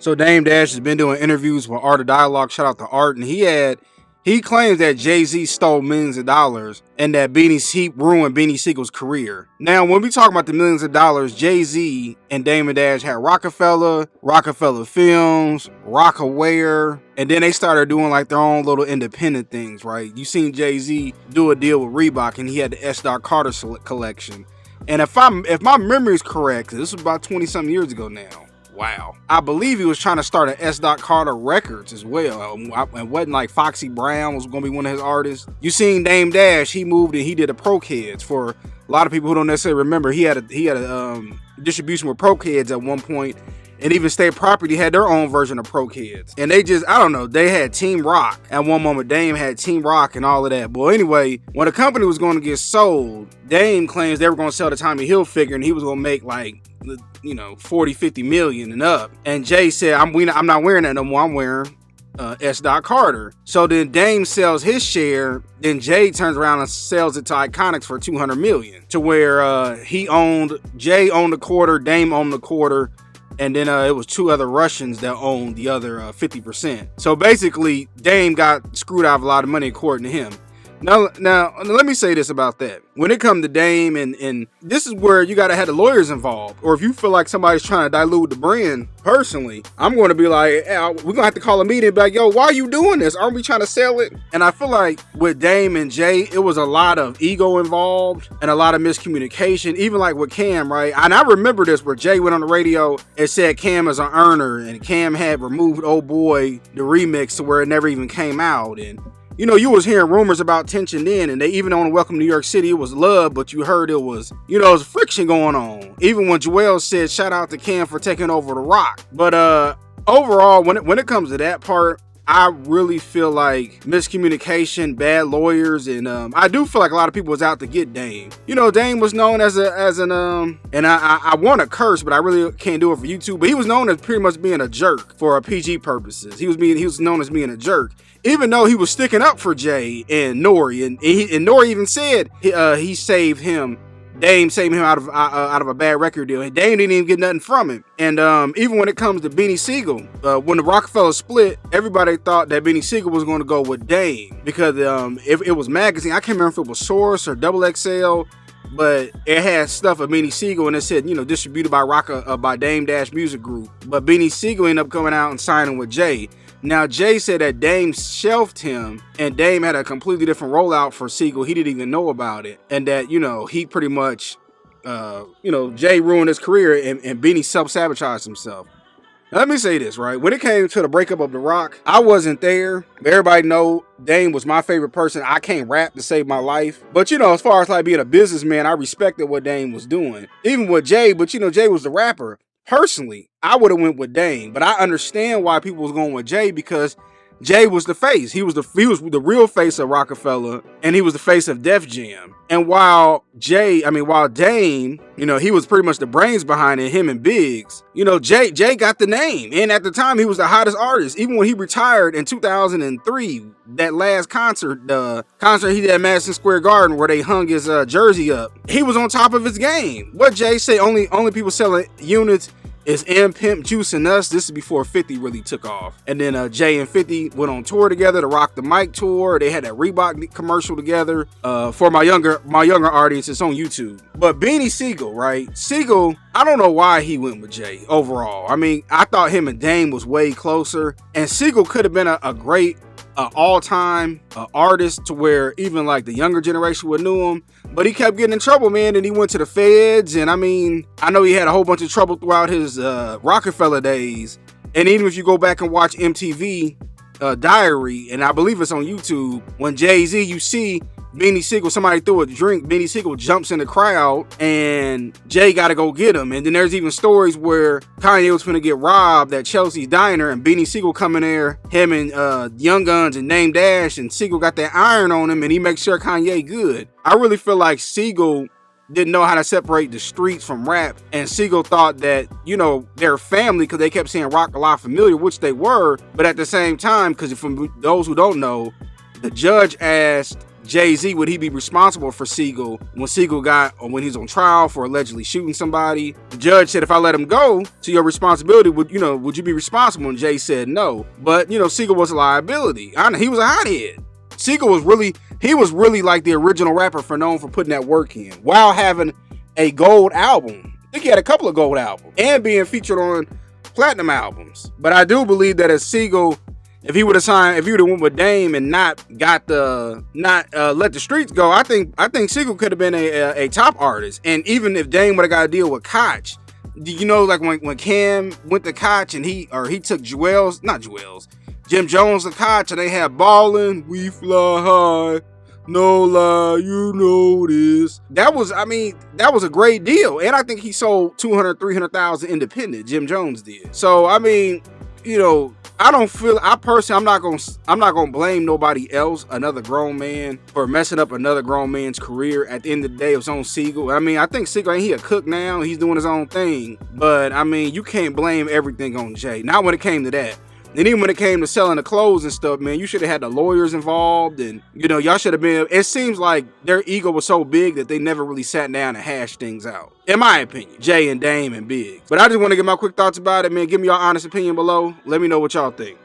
So Dame Dash has been doing interviews with Art of Dialogue. Shout out to Art, and he claims that Jay-Z stole millions of dollars and that he ruined Beanie Siegel's career. Now, when we talk about the millions of dollars, Jay-Z and Dame Dash had Rockefeller Films, Rockaware, and then they started doing like their own little independent things, right? You seen Jay-Z do a deal with Reebok, and he had the S. Carter collection. And if my memory is correct, this was about 20-something years ago now. Wow. I believe he was trying to start an S. Carter Records as well. And wasn't like Foxy Brown was going to be one of his artists. You seen Dame Dash, he moved and he did a Pro Kids. For a lot of people who don't necessarily remember, he had a distribution with Pro Kids at one point. And even State Property had their own version of Pro Kids. And they just, I don't know, they had Team Rock. At one moment, Dame had Team Rock and all of that. But anyway, when the company was going to get sold, Dame claims they were going to sell the Tommy Hilfiger and he was going to make like, 40, 50 million and up. And Jay said, I'm not wearing that no more. I'm wearing S. Carter. So then Dame sells his share. Then Jay turns around and sells it to Iconics for 200 million. To where Jay owned a quarter, Dame owned the quarter. And then it was two other Russians that owned the other 50%. So basically, Dame got screwed out of a lot of money according to him. Now, let me say this about that. When it comes to Dame, and this is where you got to have the lawyers involved. Or if you feel like somebody's trying to dilute the brand, personally, I'm going to be like, hey, we're going to have to call a meeting and be like, yo, why are you doing this? Aren't we trying to sell it? And I feel like with Dame and Jay, it was a lot of ego involved and a lot of miscommunication, even like with Cam, right? And I remember this where Jay went on the radio and said Cam is an earner, and Cam had removed Oh Boy, the remix, to where it never even came out. And you was hearing rumors about tension then, and they even on Welcome to New York City, it was love, but you heard it was, it was friction going on. Even when Joel said, shout out to Cam for taking over the Rock. But overall, when it comes to that part, I really feel like miscommunication, bad lawyers, and I do feel like a lot of people was out to get Dame. Dame was known as an and I want to curse, but I really can't do it for YouTube. But he was known as pretty much being a jerk for PG purposes. He was known as being a jerk. Even though he was sticking up for Jay and Nori, and Nori even said he saved him. Dame saved him out of a bad record deal. And Dame didn't even get nothing from it. And even when it comes to Beanie Siegel, when the Rockefeller split, everybody thought that Beanie Siegel was going to go with Dame because if it was magazine, I can't remember if it was Source or Double XL, but it had stuff of Beanie Siegel and it said, distributed by Dame Dash Music Group. But Beanie Siegel ended up coming out and signing with Jay. Now, Jay said that Dame shelved him and Dame had a completely different rollout for Siegel. He didn't even know about it. And that, he pretty much, Jay ruined his career and Beanie self-sabotaged himself. Now, let me say this, right? When it came to the breakup of The Rock, I wasn't there. Everybody know Dame was my favorite person. I can't rap to save my life. But, as far as like being a businessman, I respected what Dame was doing. Even with Jay, but, Jay was the rapper. Personally, I would have went with Dame, but I understand why people was going with Jay because Jay was the face. He was the real face of Rockefeller, and he was the face of Def Jam. And while Dame, he was pretty much the brains behind it, him and Biggs. Jay got the name, and at the time he was the hottest artist. Even when he retired in 2003, that last concert, the concert he did at Madison Square Garden, where they hung his jersey up, he was on top of his game. What Jay say? Only people selling units is M, Pimp, Juice, and Us. This is before 50 really took off. And then Jay and 50 went on tour together, the Rock the Mic tour. They had that Reebok commercial together. For my younger audience, it's on YouTube. But Beanie Siegel, right? Siegel, I don't know why he went with Jay overall. I thought him and Dame was way closer. And Siegel could have been a great all-time artist to where even like the younger generation would knew him, but he kept getting in trouble, man, and he went to the feds. And I know he had a whole bunch of trouble throughout his Rockefeller days. And even if you go back and watch MTV Diary, and I believe it's on YouTube, when Jay-Z, you see Beanie Siegel, somebody threw a drink, Beanie Siegel jumps in the crowd and Jay got to go get him. And then there's even stories where Kanye was finna get robbed at Chelsea's Diner and Beanie Siegel coming there, him and Young Guns and Dame Dash, and Siegel got that iron on him and he makes sure Kanye good. I really feel like Siegel didn't know how to separate the streets from rap, and Siegel thought that, they're family because they kept saying Rock a lot familiar, which they were, but at the same time, because from those who don't know, the judge asked Jay-Z, would he be responsible for Siegel when Siegel got, or when he's on trial for allegedly shooting somebody? The judge said, if I let him go, to your responsibility, would you be responsible? And Jay said no. But, Siegel was a liability. He was a hothead. Siegel was really like the original rapper known for putting that work in, while having a gold album. I think he had a couple of gold albums and being featured on platinum albums. But I do believe that as Siegel, if he would have went with Dame and not let the streets go, I think Siegel could have been a top artist. And even if Dame would have got a deal with Koch, like when Cam went to Koch and he took Jim Jones to Koch, and they had Ballin', We Fly High, No Lie, You Know This. That was a great deal. And I think he sold 300,000 independent, Jim Jones did. So, I'm not gonna blame nobody else, another grown man, for messing up another grown man's career. At the end of the day, it was on Siegel. I think Siegel, ain't he a cook now? He's doing his own thing. But you can't blame everything on Jay. Not when it came to that. And even when it came to selling the clothes and stuff, man, you should have had the lawyers involved, and y'all should have been. It seems like their ego was so big that they never really sat down and hashed things out, in my opinion. Jay and Dame and Big. But I just want to get my quick thoughts about it, man. Give me your honest opinion below. Let me know what y'all think.